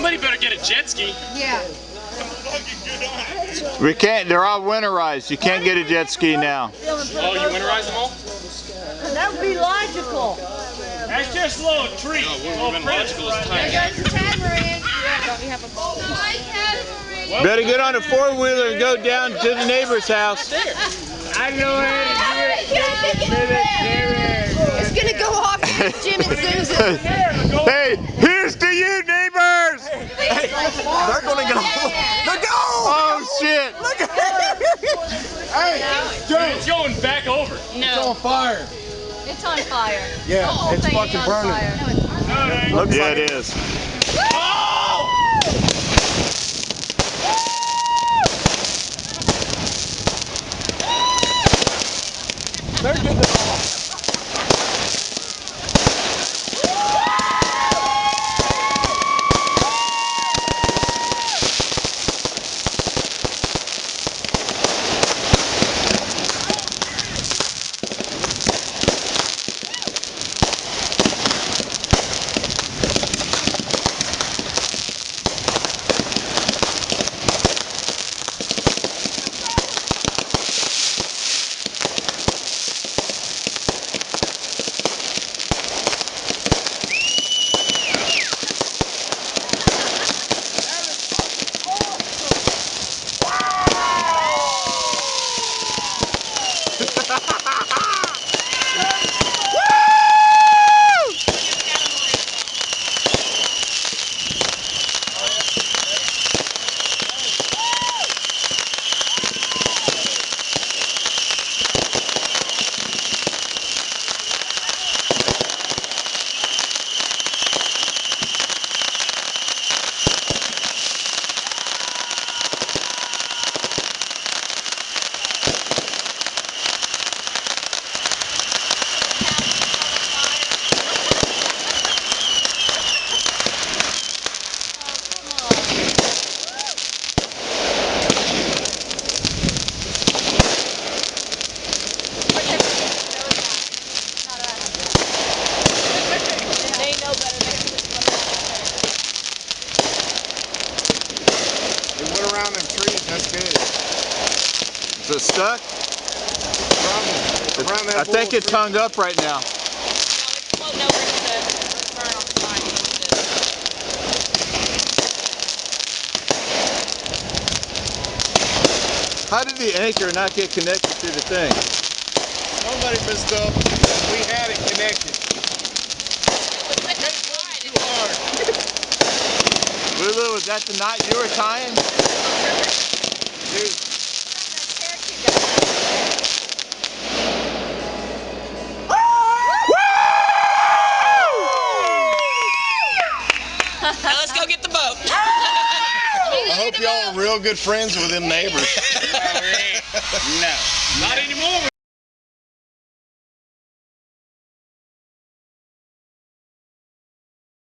Somebody better get a jet ski. Yeah. We can't, they're all winterized. You can't get a jet ski now. Oh, you winterize them all? That would be logical. That's just a little treat. Logical is tiny. Better get on a four-wheeler and go down to the neighbor's house. I know It's going to go off Jim and Susan. Hey, here's to you, neighbors! They're going to get off. Look out! Oh, shit! Look at Hey, Joe! It's going back over. It's on fire. It's on fire. Yeah, The whole it's thing fucking is on burning. fire. No, it ain't. Looks Yeah, like it is. They're getting it off. It went around them trees, that's good. Is it stuck? Around that I think bull it's tree. hung up right now. How did the anchor not get connected to the thing? Somebody messed up. We had it connected. Too hard. Lulu, was that the knot you were tying? Dude. Now let's go get the boat. I hope y'all are real good friends with them neighbors. No, not anymore.